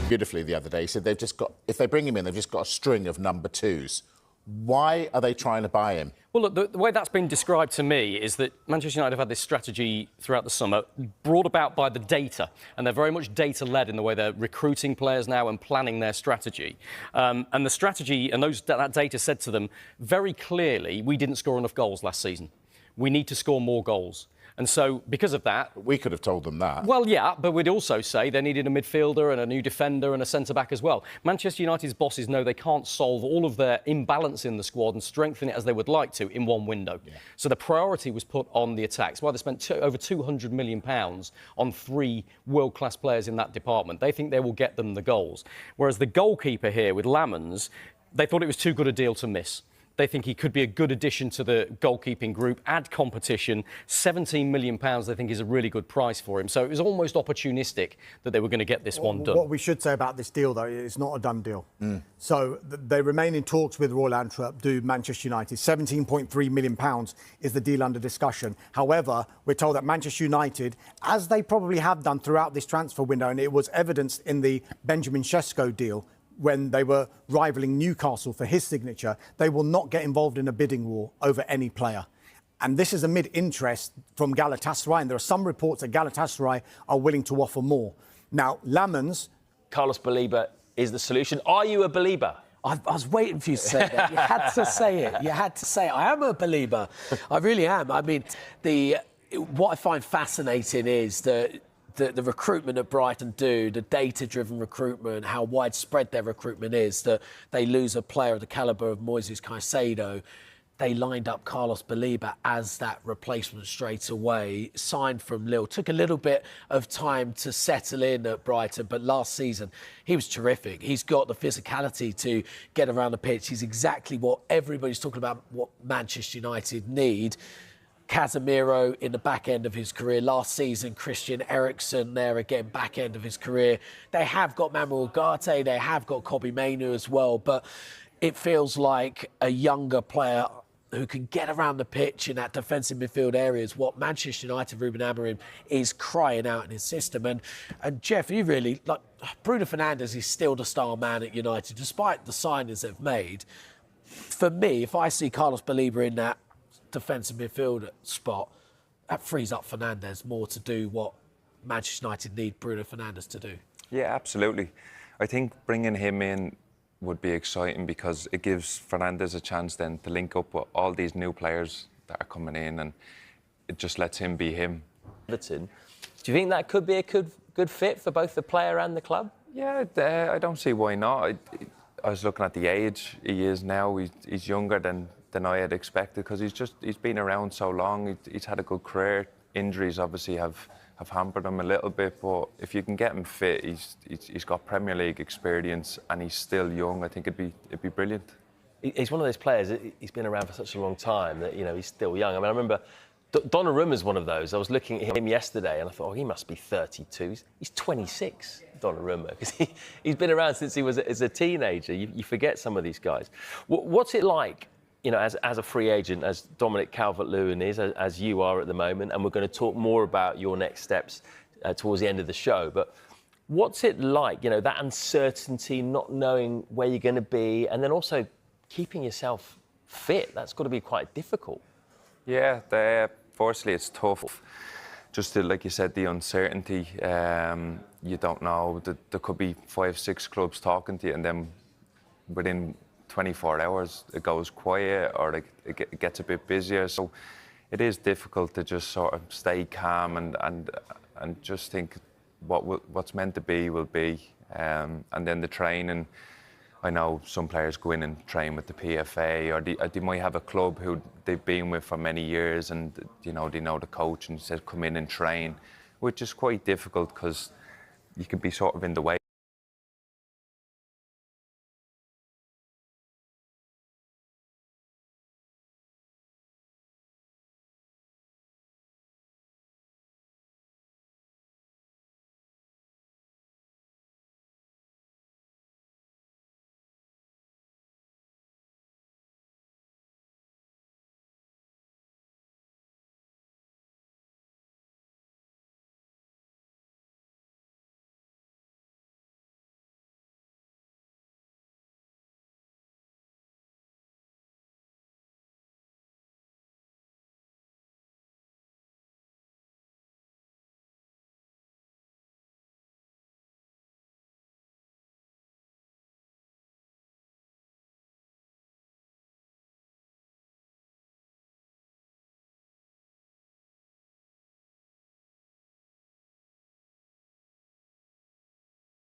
beautifully the other day. He said if they bring him in, they've just got a string of number twos. Why are they trying to buy him? Well, look, the way that's been described to me is that Manchester United have had this strategy throughout the summer, brought about by the data, and they're very much data-led in the way they're recruiting players now and planning their strategy. And the strategy and that data said to them very clearly, we didn't score enough goals last season. We need to score more goals. And so, because of that... We could have told them that. Well, yeah, but we'd also say they needed a midfielder and a new defender and a centre-back as well. Manchester United's bosses know they can't solve all of their imbalance in the squad and strengthen it as they would like to in one window. Yeah. So the priority was put on the attacks. Well, they spent over £200 million on 3 world-class players in that department. They think they will get them the goals. Whereas the goalkeeper here with Lammens, they thought it was too good a deal to miss. They think he could be a good addition to the goalkeeping group, add competition. £17 million, they think, is a really good price for him. So it was almost opportunistic that they were going to get this one done. What we should say about this deal, though, it's not a done deal. So they remain in talks with Royal Antwerp, do Manchester United. £17.3 million is the deal under discussion. However, we're told that Manchester United, as they probably have done throughout this transfer window, and it was evidenced in the Benjamin Sesko deal, when they were rivaling Newcastle for his signature, they will not get involved in a bidding war over any player. And this is amid interest from Galatasaray, and there are some reports that Galatasaray are willing to offer more. Now, Lammens... Carlos BALEBA is the solution. Are you a BALEBA? I was waiting for you to say that. You had to say it. You had to say it. I am a BALEBA. I really am. I mean, what I find fascinating is that the recruitment that Brighton do, the data-driven recruitment, how widespread their recruitment is, that they lose a player of the calibre of Moises Caicedo. They lined up Carlos BALEBA as that replacement straight away, signed from Lille. Took a little bit of time to settle in at Brighton, but last season he was terrific. He's got the physicality to get around the pitch. He's exactly what everybody's talking about, what Manchester United need. Casemiro in the back end of his career. Last season, Christian Eriksen there again, back end of his career. They have got Manuel Ugarte, they have got Kobbie Mainoo as well, but it feels like a younger player who can get around the pitch in that defensive midfield area is what Manchester United, Ruben Amorim, is crying out in his system. And Jeff, you really, like, Bruno Fernandes is still the star man at United, despite the signings they've made. For me, if I see Carlos BALEBA in that defensive midfield spot, that frees up Fernandes more to do what Manchester United need Bruno Fernandes to do. Yeah, absolutely. I think bringing him in would be exciting because it gives Fernandes a chance then to link up with all these new players that are coming in, and it just lets him be him. Everton. Do you think that could be a good fit for both the player and the club? Yeah, I don't see why not. I was looking at the age he is now. He's younger than I had expected because he's been around so long. He's had a good career. Injuries obviously have hampered him a little bit, but if you can get him fit, he's got Premier League experience and he's still young. I think it'd be brilliant. He's one of those players. He's been around for such a long time that he's still young. I mean, I remember Donnarumma's one of those. I was looking at him yesterday and I thought, oh, he must be 32. He's 26, Donnarumma, because he's been around since he was as a teenager. You forget some of these guys. What's it like? As a free agent, as Dominic Calvert-Lewin is, as you are at the moment, and we're going to talk more about your next steps towards the end of the show. But what's it like, that uncertainty, not knowing where you're going to be, and then also keeping yourself fit? That's got to be quite difficult. Yeah, firstly, it's tough. Just like you said, the uncertainty. You don't know. There could be 5, 6 clubs talking to you, and then within 24 hours it goes quiet or it gets a bit busier, so it is difficult to just sort of stay calm and just think what's meant to be will be, and then the training. I know some players go in and train with the PFA, or they might have a club who they've been with for many years, and they know the coach and says come in and train, which is quite difficult because you can be sort of in the way.